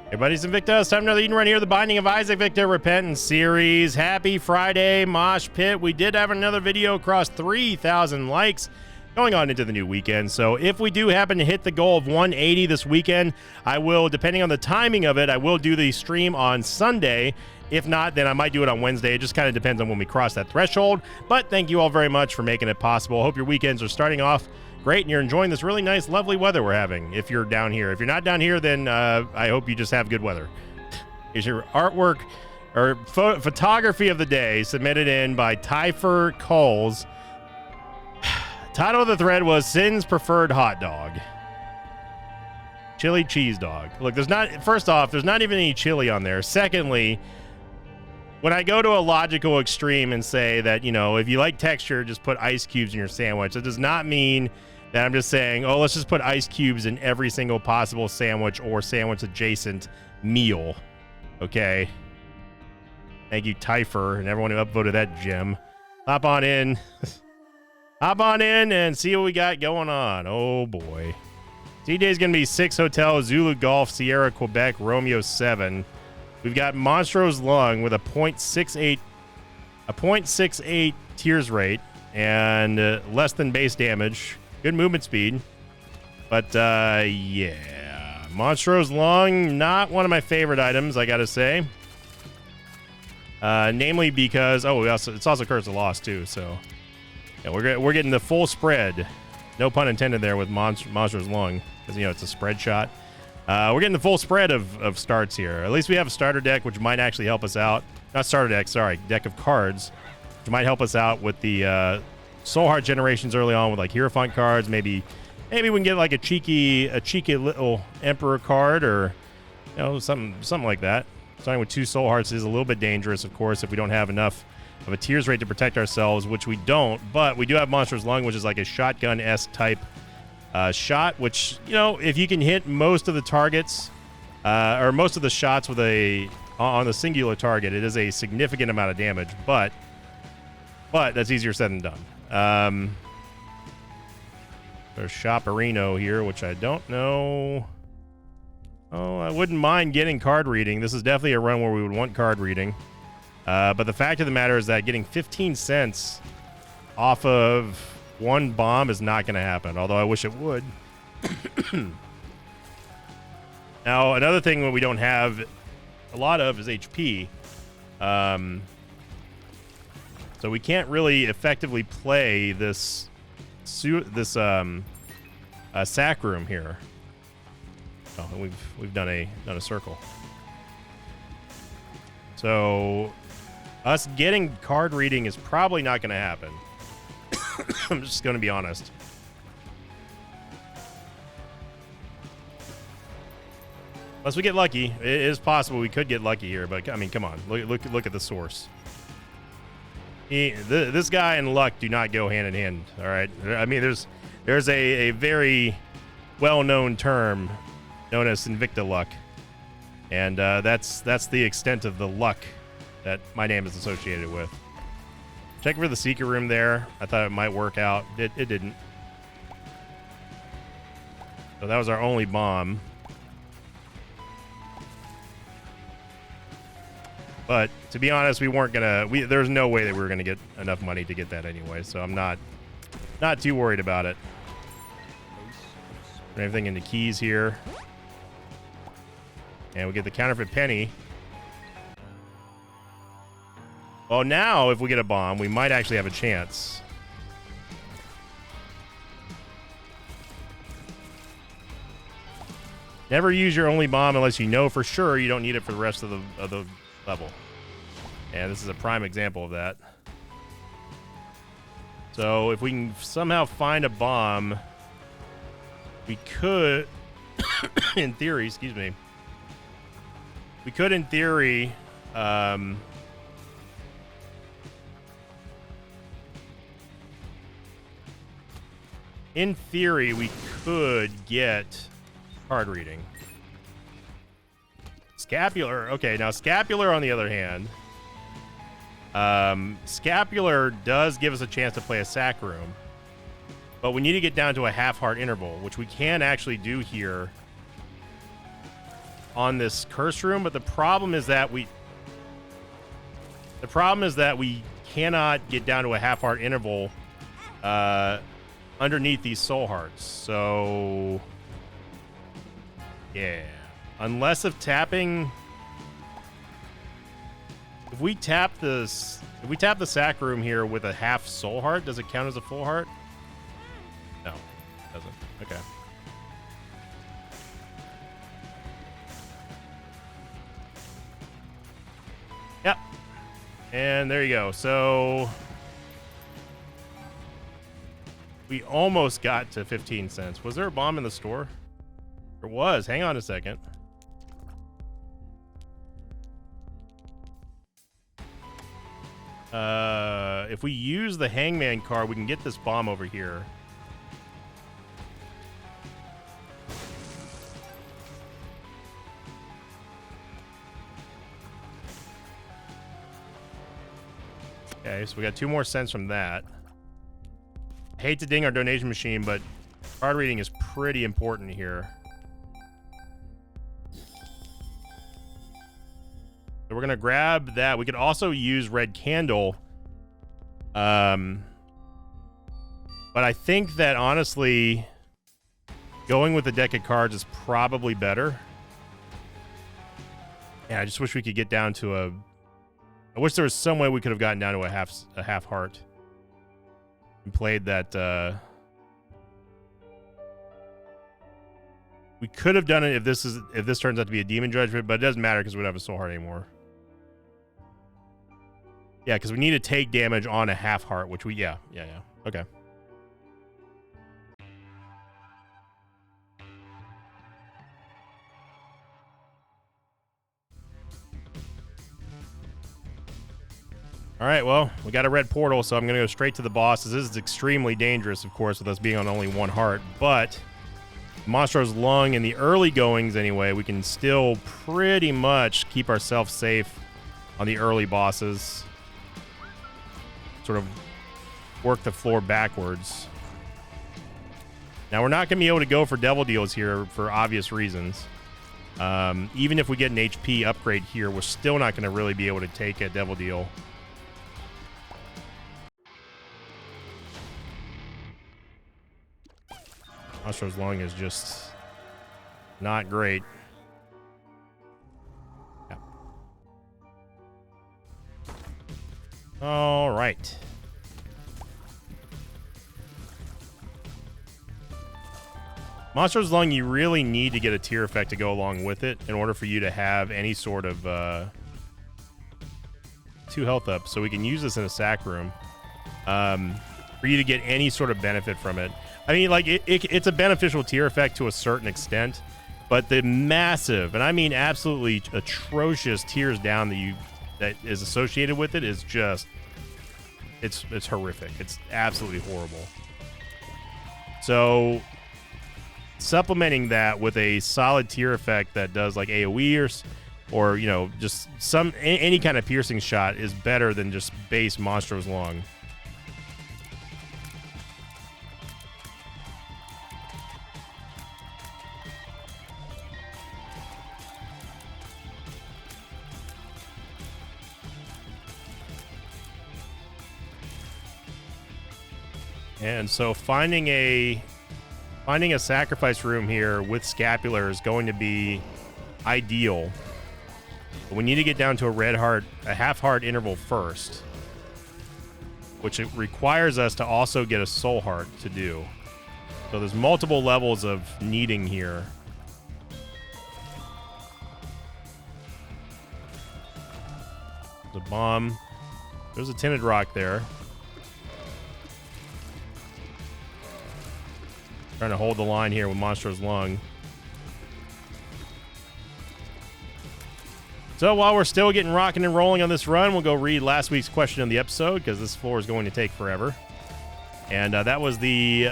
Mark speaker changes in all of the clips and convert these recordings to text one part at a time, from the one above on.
Speaker 1: Hey buddies, Invicta. It's time for another Eden Run here, the Binding of Isaac Victor Repentance series. Happy Friday, Mosh Pit. We did have another video across 3,000 likes going on into the new weekend. So if we do happen to hit the goal of 180 this weekend, I will, depending on the timing of it, I will do the stream on Sunday. If not, then I might do it on Wednesday. It just kind of depends on when we cross that threshold. But thank you all very much for making it possible. Hope your weekends are starting off great and you're enjoying this really nice, lovely weather we're having if you're down here. If you're not down here, then I hope you just have good weather. Here's your artwork or photography of the day submitted in by Tyfer Coles. Title of the thread was Sin's Preferred Hot Dog. Chili cheese dog. Look, first off, there's not even any chili on there. Secondly, when I go to a logical extreme and say that, you know, if you like texture, just put ice cubes in your sandwich, it does not mean that I'm just saying, oh, let's just put ice cubes in every single possible sandwich or sandwich adjacent meal. Okay. Thank you, Tyfer, and everyone who upvoted that gem. Hop on in. Hop on in and see what we got going on. Oh, boy. TJ's going to be 6 Hotel, Zulu Golf, Sierra, Quebec, Romeo 7. We've got Monstro's Lung with a 0.68 tears rate and less than base damage. Good movement speed. But, yeah. Monstro's Lung, not one of my favorite items, I gotta say. Namely because, it's also Curse of Loss, too, so. Yeah, we're getting the full spread. No pun intended there with Monstro's Lung, because, you know, it's a spread shot. We're getting the full spread of starts here. At least we have a starter deck, which might actually help us out. Not starter deck, sorry. Deck of cards, which might help us out with the Soul Heart generations early on with, like, Hierophant cards. Maybe we can get, like, a cheeky little Emperor card or, you know, something like that. Starting with 2 Soul Hearts is a little bit dangerous, of course, if we don't have enough of a tears rate to protect ourselves, which we don't. But we do have Monster's Lung, which is like a shotgun-esque type shot, which, you know, if you can hit most of the targets or most of the shots with on the singular target, it is a significant amount of damage, but that's easier said than done. There's Shopperino here, which I don't know. Oh, I wouldn't mind getting card reading. This is definitely a run where we would want card reading. But the fact of the matter is that getting 15 cents off of one bomb is not going to happen, although I wish it would. Now, another thing that we don't have a lot of is HP. So we can't really effectively play this sack room here. Oh, and we've done a circle. So us getting card reading is probably not going to happen. I'm just going to be honest. Unless we get lucky. It is possible we could get lucky here, but I mean, come on. Look at the source. This guy and luck do not go hand in hand, all right? I mean, there's a very well-known term known as Invicta luck. And that's the extent of the luck that my name is associated with. Checking for the secret room there. I thought it might work out. It didn't. So that was our only bomb. But to be honest, we weren't gonna. There's no way that we were gonna get enough money to get that anyway. So I'm not too worried about it. Everything in the keys here, and we get the counterfeit penny. Well, now if we get a bomb, we might actually have a chance. Never use your only bomb unless you know for sure you don't need it for the rest of the level. And this is a prime example of that. So if we can somehow find a bomb, we could, in theory, we could, in theory, we could get card reading. Scapular. Okay, now Scapular, on the other hand, Scapular does give us a chance to play a sack room, but we need to get down to a half heart interval, which we can actually do here on this curse room, but the problem is that we cannot get down to a half heart interval underneath these soul hearts. So yeah, unless of tapping, if we tap the sack room here with a half soul heart, does it count as a full heart? No, it doesn't. Okay. Yep. And there you go. So we almost got to 15 cents. Was there a bomb in the store? There was. Hang on a second. If we use the hangman card, we can get this bomb over here. Okay, so we got 2 more cents from that. I hate to ding our donation machine, but card reading is pretty important here. So we're gonna grab that. We could also use red candle. But I think that honestly, going with the deck of cards is probably better. Yeah, I just wish we could get down to a. I wish there was some way we could have gotten down to a half heart and played that. We could have done it if this turns out to be a demon judgment, but it doesn't matter because we don't have a soul heart anymore. Yeah, because we need to take damage on a half heart, which we yeah. Okay. All right, well, we got a red portal, so I'm going to go straight to the bosses. This is extremely dangerous, of course, with us being on only 1 heart, but Monstro's Lung in the early goings anyway, we can still pretty much keep ourselves safe on the early bosses. Sort of work the floor backwards. Now, we're not going to be able to go for devil deals here for obvious reasons. Even if we get an HP upgrade here, we're still not going to really be able to take a devil deal. Monstro's Lung is just not great. Yeah. All right. Monstro's Lung, you really need to get a tier effect to go along with it in order for you to have any sort of 2 health up. So we can use this in a sack room for you to get any sort of benefit from it. I mean, like, it's a beneficial tier effect to a certain extent, but the massive, and I mean absolutely atrocious tiers down that is associated with it is just, it's horrific. It's absolutely horrible. So supplementing that with a solid tier effect that does like AoE or you know, just any kind of piercing shot is better than just base Monstro's Lung. And so finding a sacrifice room here with Scapular is going to be ideal. But we need to get down to a half heart interval first, which it requires us to also get a soul heart to do. So there's multiple levels of needing here. There's a bomb. There's a tinted rock there. Trying to hold the line here with Monstro's Lung. So while we're still getting rocking and rolling on this run, we'll go read last week's question of the episode because this floor is going to take forever. And that was the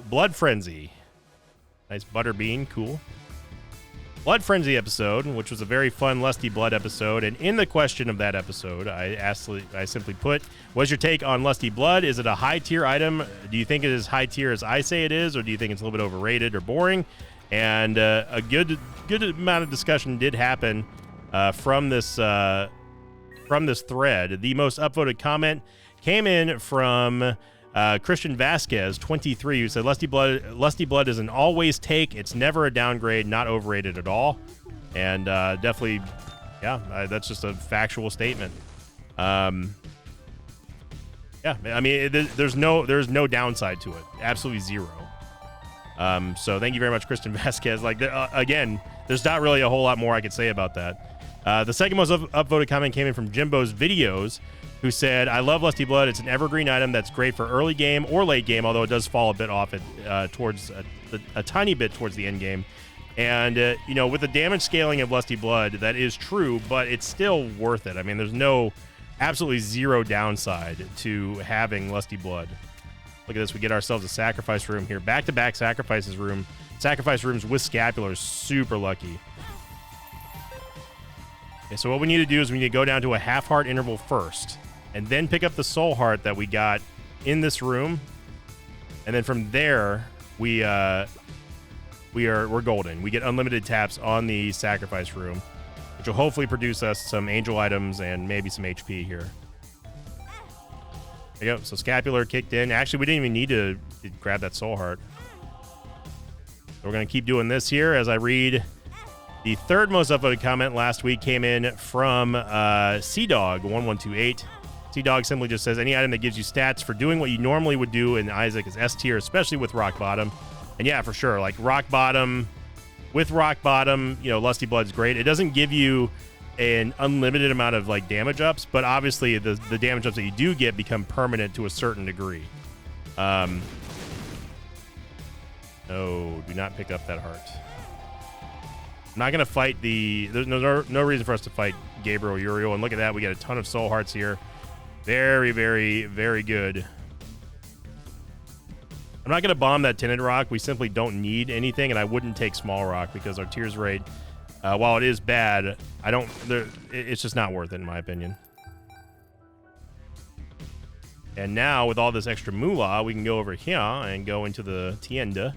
Speaker 1: Blood Frenzy. Nice butterbean, cool. Blood Frenzy episode, which was a very fun Lusty Blood episode. And in the question of that episode, I simply put, what's your take on Lusty Blood? Is it a high tier item? Do you think it is high tier as I say it is, or do you think it's a little bit overrated or boring? And a good amount of discussion did happen from this thread. The most upvoted comment came in from Christian Vasquez 23, who said Lusty Blood is an always take. It's never a downgrade, not overrated at all. And definitely, yeah, that's just a factual statement. Yeah, I mean, there's no downside to it. Absolutely zero. So thank you very much, Christian Vasquez. Like, again, there's not really a whole lot more I could say about that. The second most upvoted comment came in from Jimbo's Videos, who said, I love Lusty Blood. It's an evergreen item that's great for early game or late game, although it does fall a bit off towards a tiny bit towards the end game. And, you know, with the damage scaling of Lusty Blood, that is true, but it's still worth it. I mean, there's absolutely zero downside to having Lusty Blood. Look at this. We get ourselves a sacrifice room here. Back-to-back sacrifice rooms with scapulars. Super lucky. Okay, so what we need to do is we need to go down to a half heart interval first, and then pick up the soul heart that we got in this room. And then from there, we're golden. We get unlimited taps on the sacrifice room, which will hopefully produce us some angel items and maybe some HP here. There you go. So scapular kicked in. Actually, we didn't even need to grab that soul heart. So we're going to keep doing this here as I read the third most upvoted comment last week came in from CDog1128. CDog simply just says, any item that gives you stats for doing what you normally would do in Isaac is S tier, especially with Rock Bottom. And yeah, for sure. Like Rock Bottom, with Rock Bottom, you know, Lusty Blood's great. It doesn't give you an unlimited amount of like damage ups, but obviously the damage ups that you do get become permanent to a certain degree. No, do not pick up that heart. I'm not gonna fight there's no reason for us to fight Gabriel Uriel. And look at that, we got a ton of soul hearts here. Very, very, very good. I'm not gonna bomb that tinted rock. We simply don't need anything, and I wouldn't take small rock because our tears rate, while it is bad, it's just not worth it in my opinion. And now with all this extra moolah, we can go over here and go into the tienda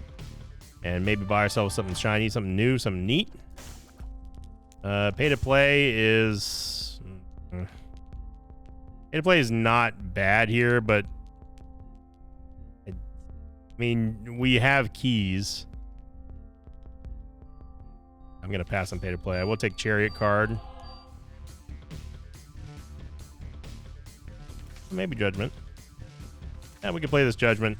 Speaker 1: and maybe buy ourselves something shiny, something new, something neat. Pay to play is not bad here, but I mean, we have keys. I'm going to pass on pay to play. I will take Chariot card. Maybe Judgment. Yeah, we can play this Judgment.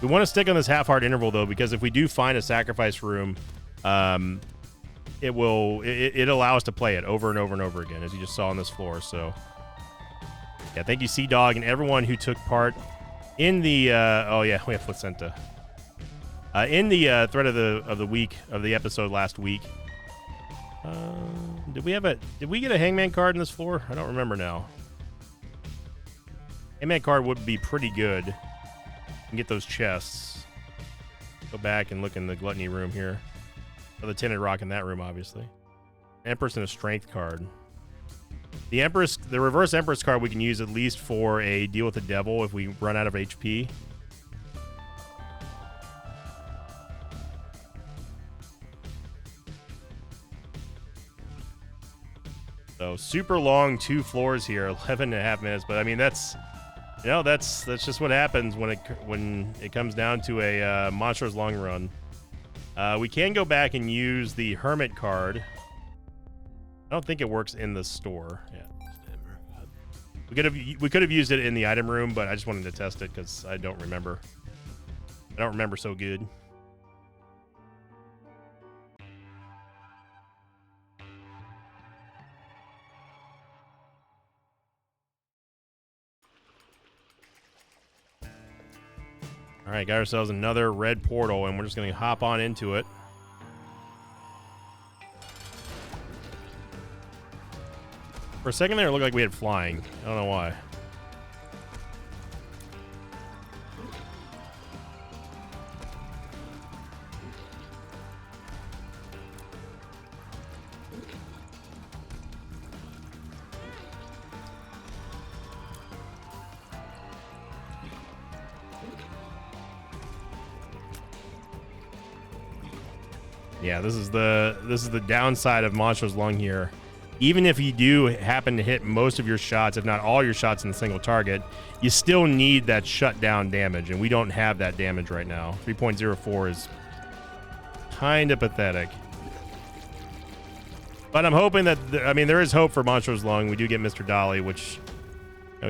Speaker 1: We want to stick on this half-heart interval, though, because if we do find a sacrifice room, it allow us to play it over and over and over again, as you just saw on this floor. So, yeah, thank you, Sea-Dog, and everyone who took part in the... oh, yeah, we have Placenta. In the thread of the week, of the episode last week. Did we get a Hangman card in this floor? I don't remember now. Hangman card would be pretty good. And get those chests. Go back and look in the gluttony room here. Oh, the tinted rock in that room, obviously. Empress and a strength card. The reverse Empress card we can use at least for a deal with the devil if we run out of HP. So super long 2 floors here, 11.5 minutes. But I mean, that's just what happens when it comes down to a Monsters long run. We can go back and use the Hermit card. I don't think it works in the store. Yeah, we could have used it in the item room, but I just wanted to test it because I don't remember. I don't remember so good. All right, got ourselves another red portal, and we're just going to hop on into it. For a second there, it looked like we had flying. I don't know why. Yeah, this is the downside of Monstrous Lung here. Even if you do happen to hit most of your shots, if not all your shots in a single target, you still need that shutdown damage, and we don't have that damage right now. 3.04 is kind of pathetic. But I'm hoping that, I mean, there is hope for Monstrous Lung. We do get Mr. Dolly, which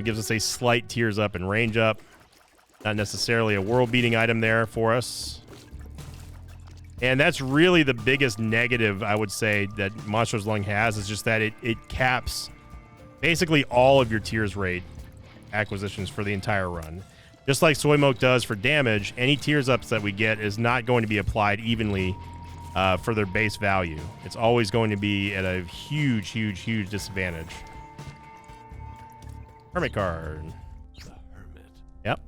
Speaker 1: gives us a slight tears up and range up. Not necessarily a world-beating item there for us. And that's really the biggest negative, I would say, that Monstrous Lung has, is just that it caps basically all of your tears rate acquisitions for the entire run. Just like Soy Milk does for damage, any tears ups that we get is not going to be applied evenly for their base value. It's always going to be at a huge, huge, huge disadvantage. Hermit card.
Speaker 2: The Hermit.
Speaker 1: Yep.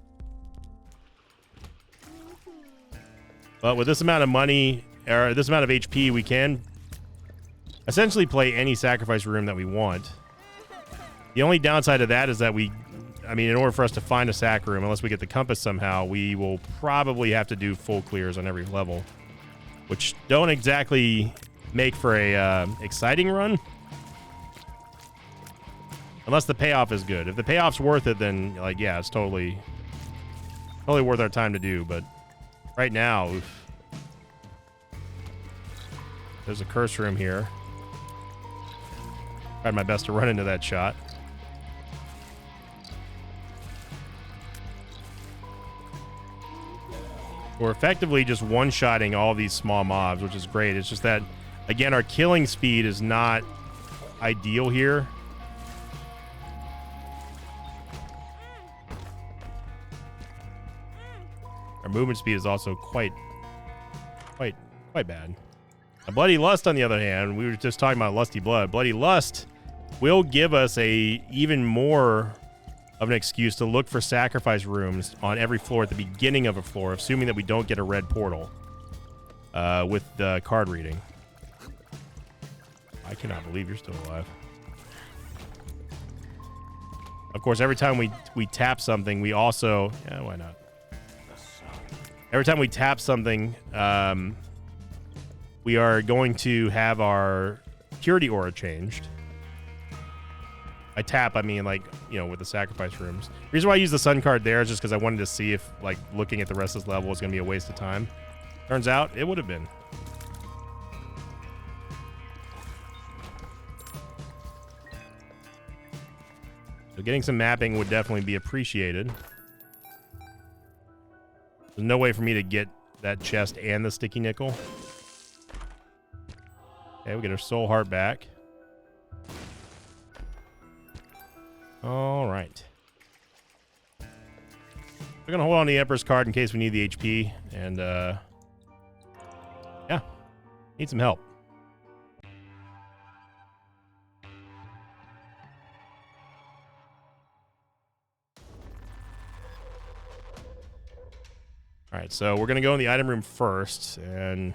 Speaker 1: But with this amount of money, or this amount of HP, we can essentially play any sacrifice room that we want. The only downside of that is that in order for us to find a sac room, unless we get the compass somehow, we will probably have to do full clears on every level, which don't exactly make for a exciting run. Unless the payoff is good. If the payoff's worth it, then, like, yeah, it's totally worth our time to do, but right now, oof. There's a curse room here. Tried my best to run into that shot. We're effectively just one-shotting all these small mobs, which is great. It's just that, again, our killing speed is not ideal here. Our movement speed is also quite bad. A Bloody Lust, on the other hand, we were just talking about Lusty Blood. Bloody Lust will give us even more of an excuse to look for sacrifice rooms on every floor at the beginning of a floor, assuming that we don't get a red portal with the card reading. I cannot believe you're still alive. Of course, every time we tap something, we also... Yeah, why not? Every time we tap something, we are going to have our purity aura changed. By tap, I mean, like, with the sacrifice rooms. The reason why I use the sun card there is just because I wanted to see if, like, looking at the rest of this level is going to be a waste of time. Turns out, it would have been. So getting some mapping would definitely be appreciated. There's no way for me to get that chest and the sticky nickel. Okay, we get our soul heart back. All right. We're going to hold on to the Emperor's card in case we need the HP. And, yeah. Need some help. All right, so we're going to go in the item room first. And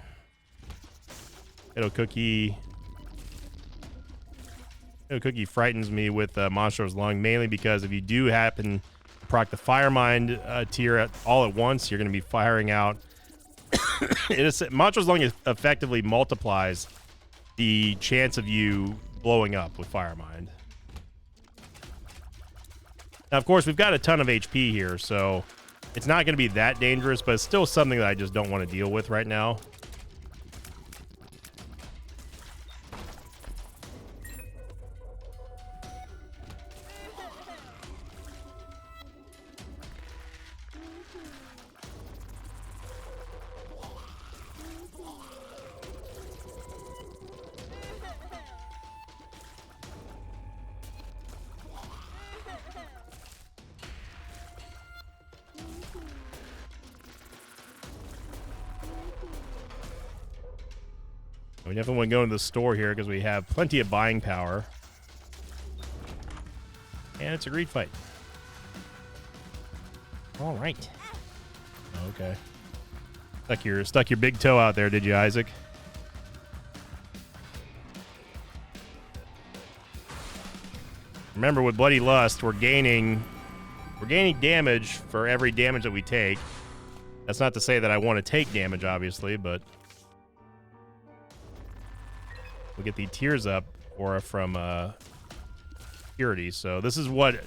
Speaker 1: Potato Cookie frightens me with Monstrous Lung, mainly because if you do happen to proc the Firemind tier all at once, you're going to be firing out. Monstrous Lung effectively multiplies the chance of you blowing up with Firemind. Now, of course, we've got a ton of HP here, so it's not going to be that dangerous, but it's still something that I just don't want to deal with right now. We definitely want to go into the store here because we have plenty of buying power. And it's a greed fight. All right. Okay. Stuck your big toe out there, did you, Isaac? Remember, with Bloody Lust, we're gaining damage for every damage that we take. That's not to say that I want to take damage, obviously, but we get the Tears Up aura from Purity. So this is what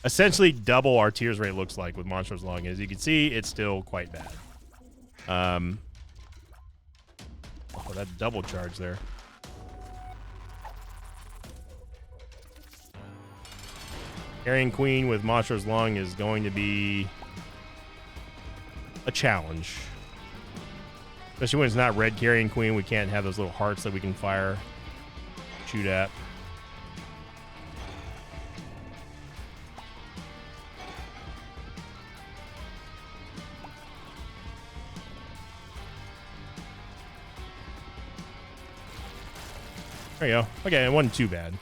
Speaker 1: essentially double our tears rate looks like with Monstrous Lung. As you can see, it's still quite bad. Oh, that double charge there. Carrying Queen with Monstrous Lung is going to be a challenge. Especially when it's not red Carrying Queen, we can't have those little hearts that we can fire, shoot at. There you go. Okay, it wasn't too bad.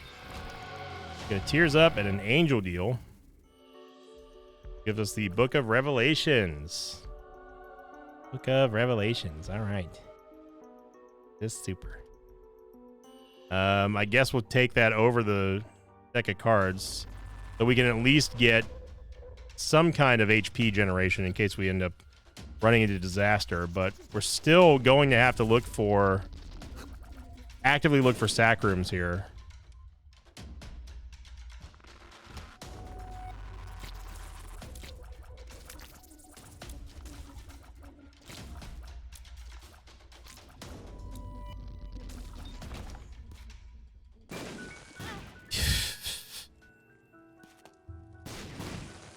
Speaker 1: Get a Tears Up and an Angel Deal. Gives us the Book of Revelations. Book of Revelations. All right. This is super. I guess we'll take that over the deck of cards so we can at least get some kind of HP generation in case we end up running into disaster. But we're still going to have to look for... actively look for sack rooms here.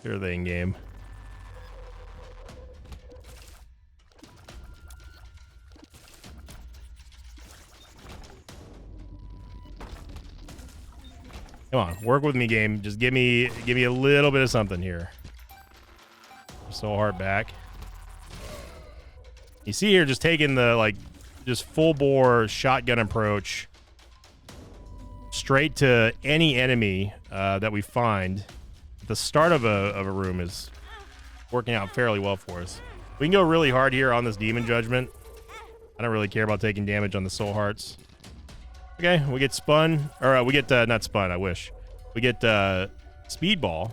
Speaker 1: Sure thing, game. Come on, work with me, game. Just give me a little bit of something here. Soul Heart back. You see here, just taking the just full bore shotgun approach straight to any enemy that we find. At the start of a room is working out fairly well for us. We can go really hard here on this Demon Judgment. I don't really care about taking damage on the Soul Hearts. Okay, we get spun, or we get not spun. I wish we get Speedball.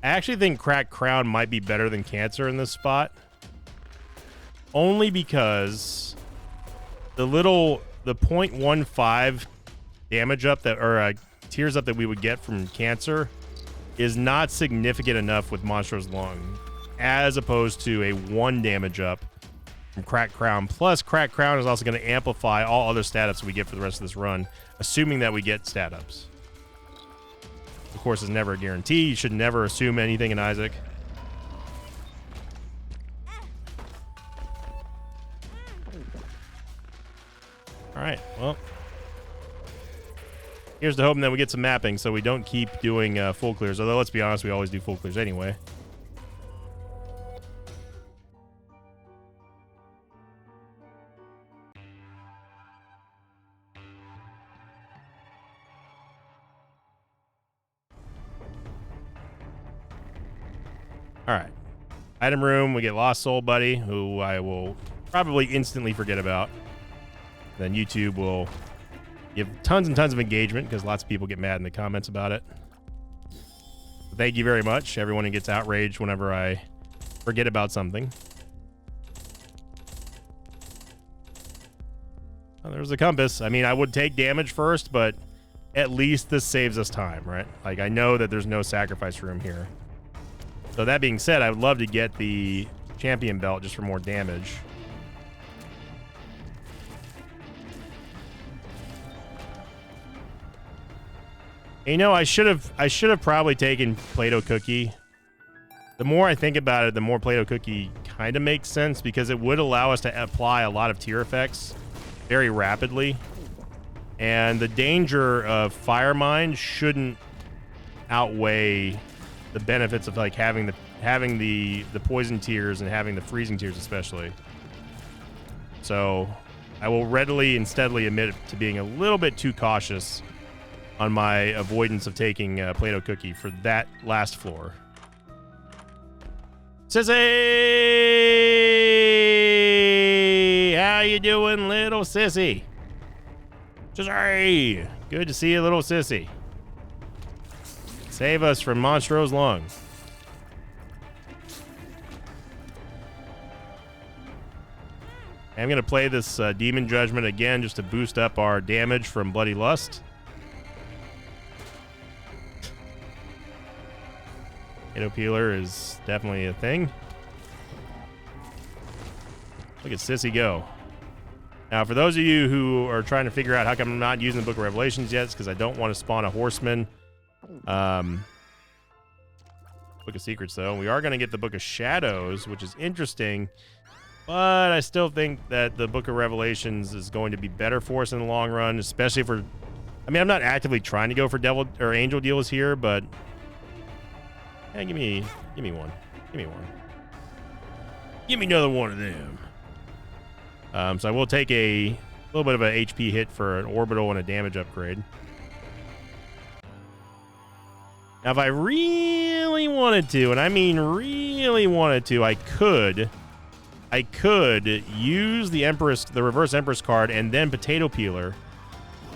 Speaker 1: I actually think Cracked Crown might be better than Cancer in this spot, only because the 0.15 damage up that, or tears up that we would get from Cancer is not significant enough with Monstrous Lung, as opposed to a 1 damage up from Cracked Crown. Plus, Cracked Crown is also going to amplify all other stat ups we get for the rest of this run, assuming that we get stat ups. Of course, it's never a guarantee. You should never assume anything in Isaac. All right, well, here's the hoping that we get some mapping so we don't keep doing full clears. Although, let's be honest, we always do full clears anyway. All right. Item room, we get Lost Soul Buddy, who I will probably instantly forget about. Then YouTube will give tons and tons of engagement because lots of people get mad in the comments about it. So thank you very much, everyone who gets outraged whenever I forget about something. Well, there's the compass. I mean, I would take damage first, but at least this saves us time, right? Like, I know that there's no sacrifice room here. So that being said, I would love to get the champion belt just for more damage. You know, I should have probably taken Play-Doh Cookie. The more I think about it, the more Play-Doh Cookie kind of makes sense because it would allow us to apply a lot of tier effects very rapidly. And the danger of Fire Mine shouldn't outweigh the benefits of like having the poison tiers and having the freezing tiers especially. So I will readily and steadily admit to being a little bit too cautious on my avoidance of taking Play-Doh Cookie for that last floor. Sissy! How you doing, little sissy? Sissy! Good to see you, little sissy. Save us from Monstro's lung. I'm going to play this Demon Judgment again just to boost up our damage from Bloody Lust. Potato Peeler is definitely a thing. Look at Sissy go. Now, for those of you who are trying to figure out how come I'm not using the Book of Revelations yet, it's because I don't want to spawn a horseman. Book of Secrets, though. We are going to get the Book of Shadows, which is interesting. But I still think that the Book of Revelations is going to be better for us in the long run, especially for... I mean, I'm not actively trying to go for devil or angel deals here, but... Yeah, give me one. Give me one. Give me another one of them. So I will take a little bit of a HP hit for an orbital and a damage upgrade. Now, if I really wanted to, and I mean really wanted to, I could use the Empress, the Reverse Empress card, and then Potato Peeler,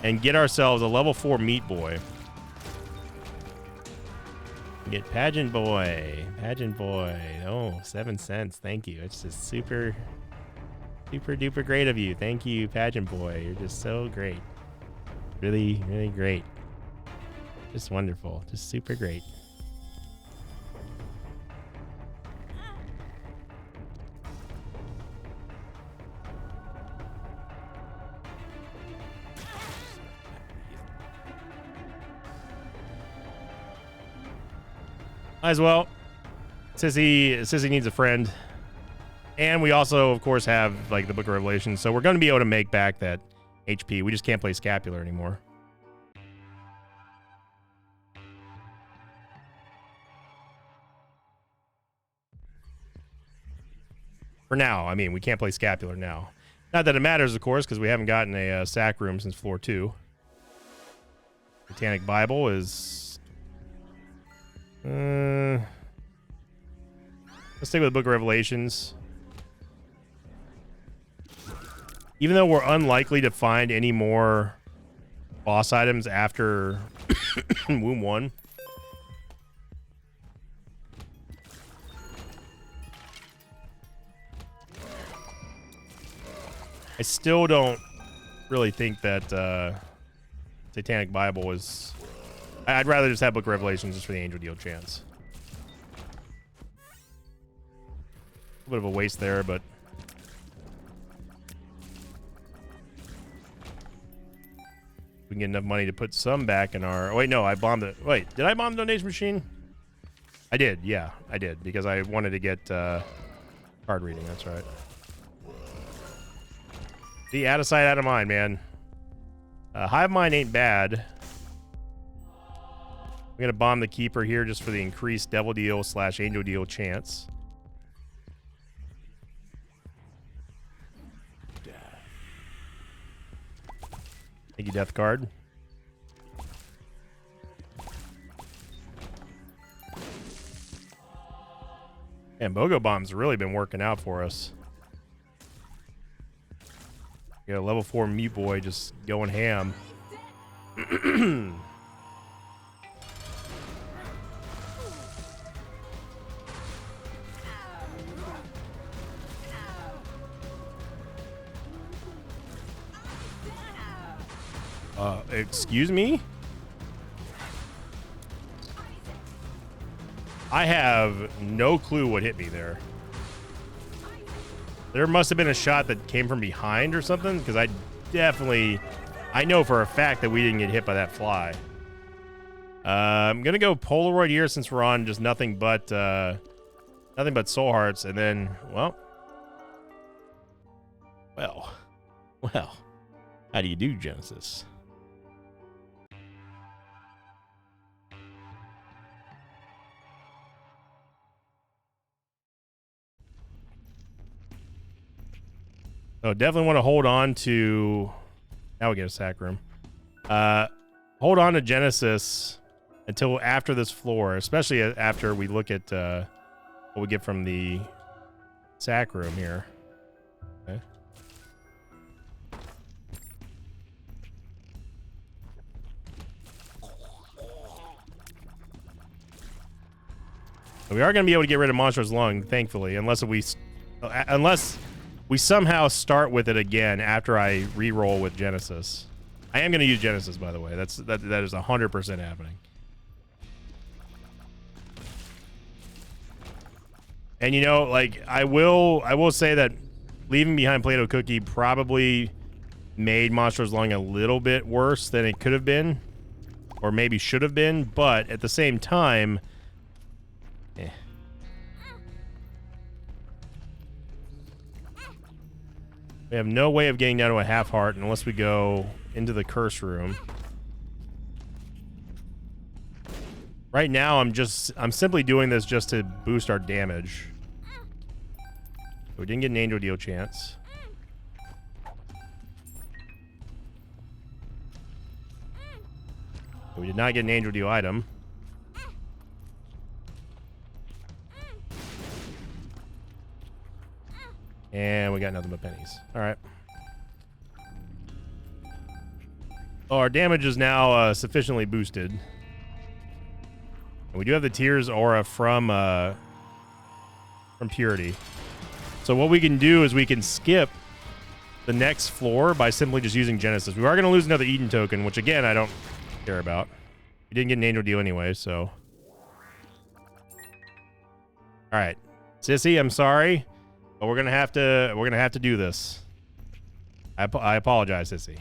Speaker 1: and get ourselves a level 4 Meat Boy. Get Pageant Boy. Pageant Boy. Oh, 7 cents. Thank you. It's just super duper great of you. Thank you, Pageant Boy. You're just so great. Really, really great. Just wonderful. Just super great. Might as well. Sissy needs a friend. And we also, of course, have like the Book of Revelation, so we're going to be able to make back that HP. We just can't play Scapular anymore. For now, I mean, we can't play Scapular now. Not that it matters, of course, because we haven't gotten a sack room since floor 2. Satanic Bible is... let's stick with the Book of Revelations. Even though we're unlikely to find any more boss items after Womb 1. I still don't really think that Satanic Bible is... I'd rather just have Book of Revelations just for the Angel Deal chance. A bit of a waste there, but... we can get enough money to put some back in our... Oh, wait, no, I bombed it. Wait, did I bomb the donation machine? I did, yeah, I did, because I wanted to get card reading, that's right. See, out of sight, out of mind, man. Hive Mind ain't bad. I'm going to bomb the Keeper here just for the increased Devil Deal / Angel Deal chance. Thank you, Death Card. And BOGO Bomb's really been working out for us. We got a level 4 Meat Boy just going ham. Excuse me? I have no clue what hit me there. There must have been a shot that came from behind or something, because I know for a fact that we didn't get hit by that fly. I'm gonna go Polaroid here since we're on just nothing but soul hearts, and then well, how do you do, Genesis? So definitely want to hold on to... Now we get a sack room. Hold on to Genesis until after this floor, especially after we look at what we get from the sack room here. Okay. We are going to be able to get rid of Monstrous Lung, thankfully, unless we somehow start with it again after I re-roll with Genesis. I am going to use Genesis, by the way. That is 100% happening. And you know, like I will say that leaving behind Play-Doh Cookie probably made Monstrous Lung a little bit worse than it could have been, or maybe should have been. But at the same time, we have no way of getting down to a half heart unless we go into the curse room. Right now, I'm simply doing this just to boost our damage. We didn't get an Angel Deal chance. We did not get an Angel Deal item. And we got nothing but pennies. All right. Oh, our damage is now sufficiently boosted. We do have the Tears aura from Purity. So what we can do is we can skip the next floor by simply just using Genesis. We are going to lose another Eden token, which again I don't care about. We didn't get an Angel Deal anyway, so. All right, Sissy, I'm sorry, but we're gonna have to do this. I apologize, Sissy.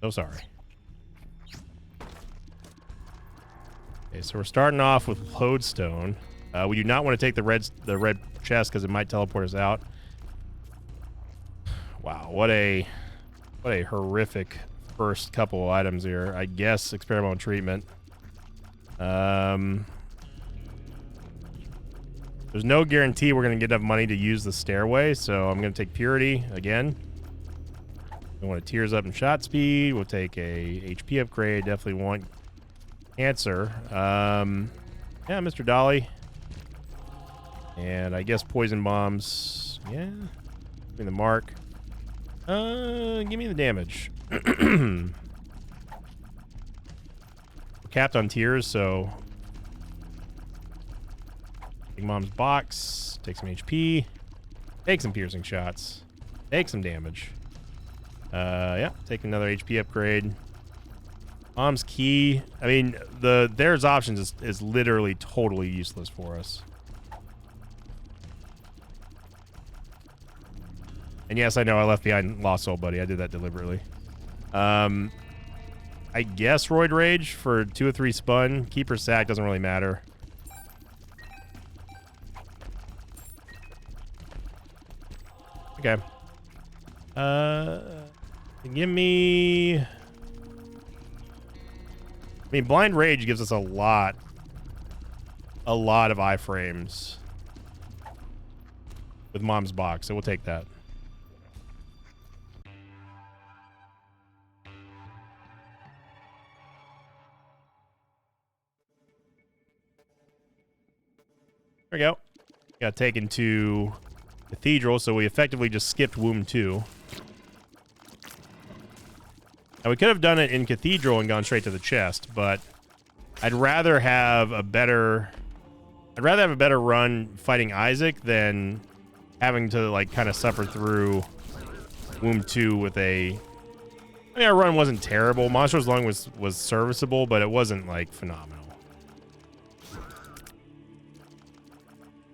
Speaker 1: So sorry. Okay, so we're starting off with Lodestone. We do not want to take the red chest because it might teleport us out. Wow, what a horrific first couple of items here. I guess experimental treatment. There's no guarantee we're going to get enough money to use the stairway, so I'm going to take Purity again. We want to Tears up and shot speed. We'll take a HP upgrade. Definitely want Cancer. Yeah, Mr. Dolly. And I guess Poison Bombs. Yeah. Give me the mark. Give me the damage. We're capped on Tears, so Big Mom's box. Take some HP. Take some piercing shots. Take some damage. Yeah, take another HP upgrade. Mom's key. I mean, there's options is literally totally useless for us. And yes, I know I left behind Lost Soul Buddy. I did that deliberately. I guess Roid Rage for 2 or 3 spun. Keeper sack doesn't really matter. Okay. Give me... I mean, Blind Rage gives us a lot of iframes with Mom's box, so we'll take that. There we go. Got taken to Cathedral, so we effectively just skipped Womb 2. Now, we could have done it in Cathedral and gone straight to the chest, but I'd rather have a better run fighting Isaac than having to, like, kind of suffer through Womb 2 with a... I mean, our run wasn't terrible. Monstrous Lung was serviceable, but it wasn't, like, phenomenal.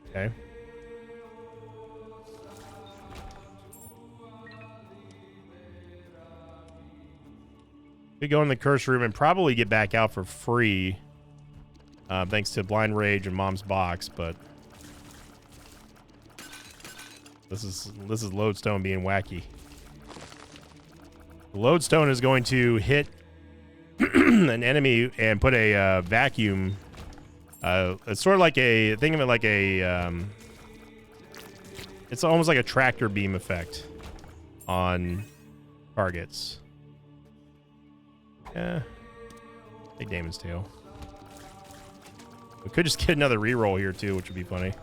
Speaker 1: Okay. We go in the curse room and probably get back out for free, thanks to Blind Rage and Mom's box. But this is Lodestone being wacky. Lodestone is going to hit an enemy and put a vacuum. It's sort of like a, think of it like a, it's almost like a tractor beam effect on targets. Yeah. Take Damon's Tail. We could just get another reroll here too, which would be funny.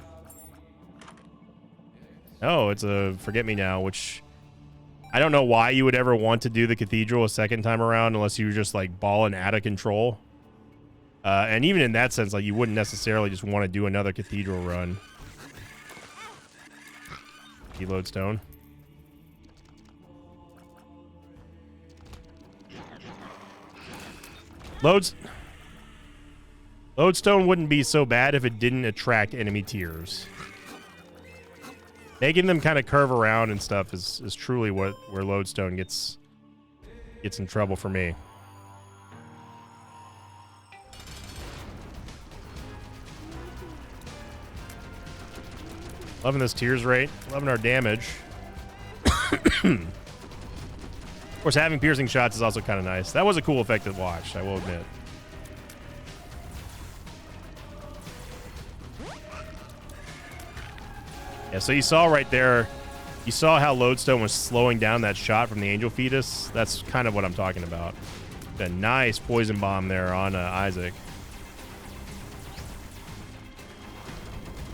Speaker 1: Oh, it's a Forget Me Now, which I don't know why you would ever want to do the Cathedral a second time around unless you were just like balling out of control. And even in that sense, like, you wouldn't necessarily just want to do another Cathedral run. Lodestone. Lodestone wouldn't be so bad if it didn't attract enemy tiers. Making them kind of curve around and stuff is truly where Lodestone gets in trouble for me. Loving this tiers rate. Loving our damage. Of course, having piercing shots is also kind of nice. That was a cool effect to watch, I will admit. Yeah, so you saw right there, you saw how Lodestone was slowing down that shot from the Angel Fetus. That's kind of what I'm talking about. A nice poison bomb there on Isaac.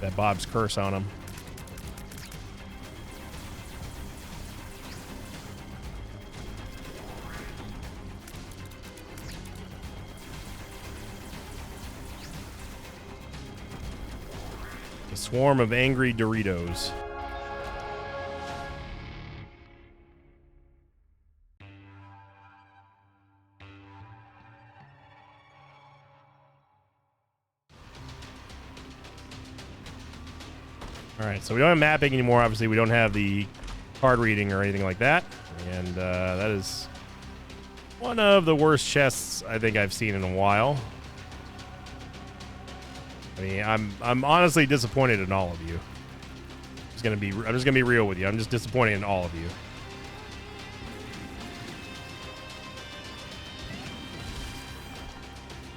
Speaker 1: That Bob's curse on him. A swarm of angry Doritos. All right, so we don't have mapping anymore. Obviously, we don't have the card reading or anything like that. And that is one of the worst chests I think I've seen in a while. I mean, I'm honestly disappointed in all of you. I'm just gonna be real with you. I'm just disappointed in all of you.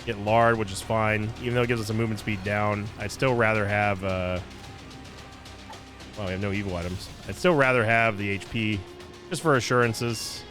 Speaker 1: Get lard, which is fine, even though it gives us a movement speed down. I'd still rather have. Well, we have no evil items. I'd still rather have the HP, just for assurances.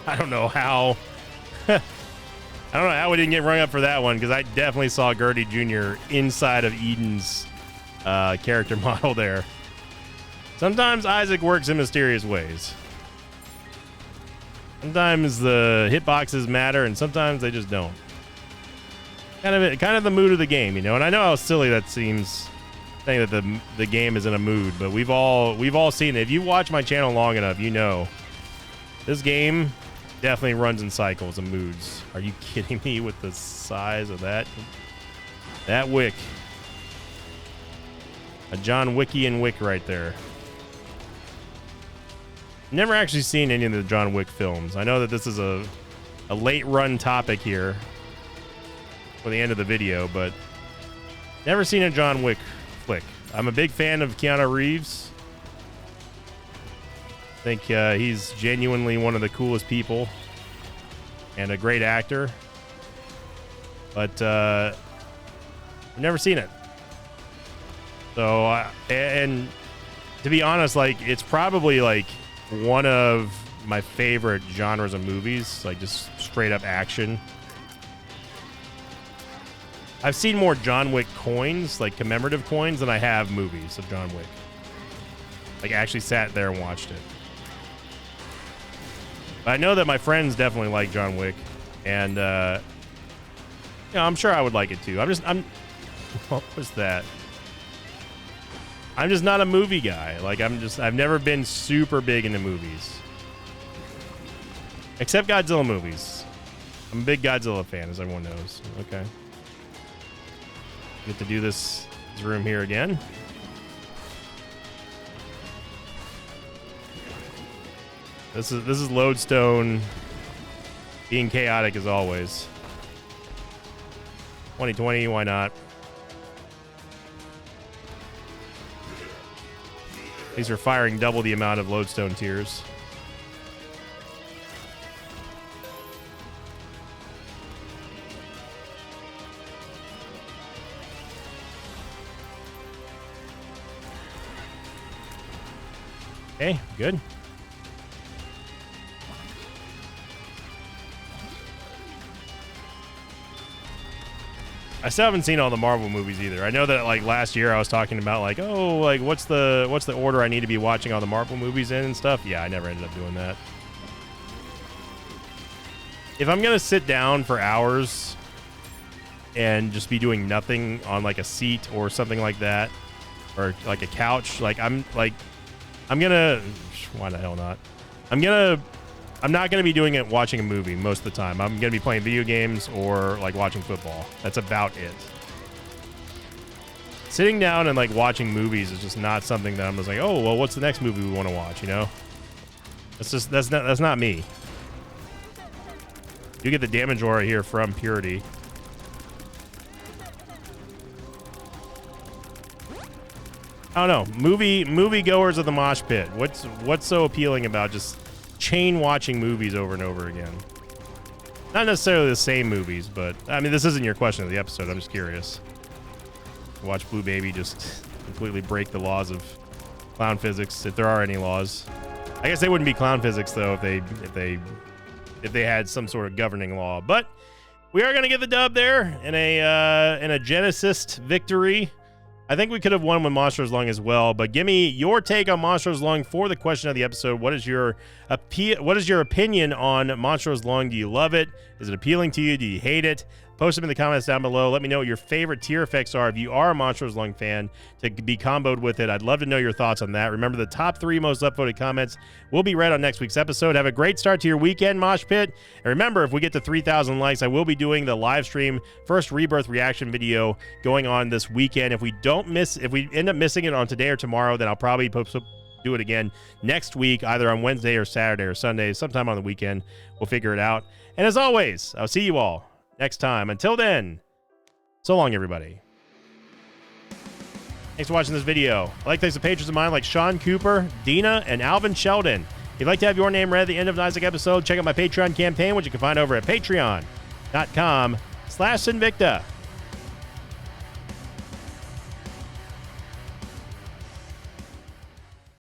Speaker 1: I don't know how. I don't know how we didn't get rung up for that one, because I definitely saw Gertie Jr. inside of Eden's character model there. Sometimes Isaac works in mysterious ways. Sometimes the hitboxes matter, and sometimes they just don't. Kind of the mood of the game, you know. And I know how silly that seems, saying that the game is in a mood, but we've all seen it. If you watch my channel long enough, you know this game definitely runs in cycles and moods. Are you kidding me with the size of that wick? A John Wickian wick right there. Never actually seen any of the John Wick films. I know that this is a late run topic here for the end of the video, but never seen a John Wick flick. I'm a big fan of Keanu Reeves. I think he's genuinely one of the coolest people and a great actor, but I've never seen it. So and to be honest, like, it's probably like one of my favorite genres of movies, like just straight up action. I've seen more John Wick coins, like commemorative coins, than I have movies of John Wick. Like, I actually sat there and watched it. I know that my friends definitely like John Wick, and I'm sure I would like it too. What was that? I'm just not a movie guy. Like, I've never been super big into movies, except Godzilla movies. I'm a big Godzilla fan, as everyone knows. Okay, get to do this room here again. This is Lodestone being chaotic as always. 2020, why not? These are firing double the amount of Lodestone tiers. Okay, good. I still haven't seen all the Marvel movies either. I know that like last year I was talking about like, oh, like what's the order I need to be watching all the Marvel movies in and stuff. Yeah, I never ended up doing that. If I'm gonna sit down for hours and just be doing nothing on like a seat or something like that, or like a couch, like I'm gonna, why the hell not? I'm not going to be doing it watching a movie most of the time. I'm going to be playing video games or like watching football. That's about it. Sitting down and like watching movies is just not something that I'm just like, oh, well, what's the next movie we want to watch, you know? That's not me. You get the damage aura here from Purity. I don't know. Movie goers of the mosh pit. What's so appealing about just chain watching movies over and over again? Not necessarily the same movies, but I mean, this isn't your question of the episode. I'm just curious. Watch Blue Baby just completely break the laws of clown physics, if there are any laws. I guess they wouldn't be clown physics though if they had some sort of governing law. But we are gonna get the dub there in a Genesis victory. I think we could have won with Monsters Lung as well, but give me your take on Monsters Lung for the question of the episode. What is your opinion on Monsters Lung? Do you love it? Is it appealing to you? Do you hate it? Post them in the comments down below. Let me know what your favorite tier effects are if you are a Monsters Lung fan to be comboed with it. I'd love to know your thoughts on that. Remember, the top 3 most upvoted comments will be read on next week's episode. Have a great start to your weekend, Mosh Pit. And remember, if we get to 3,000 likes, I will be doing the live stream first Rebirth reaction video going on this weekend. If we end up missing it on today or tomorrow, then I'll probably do it again next week, either on Wednesday or Saturday or Sunday, sometime on the weekend. We'll figure it out. And as always, I'll see you all next time. Until then, so long, everybody. Thanks for watching this video. I'd like to thank some patrons of mine like Sean Cooper, Dina, and Alvin Sheldon. If you'd like to have your name read at the end of an Isaac episode, check out my Patreon campaign, which you can find over at patreon.com/Sinvicta.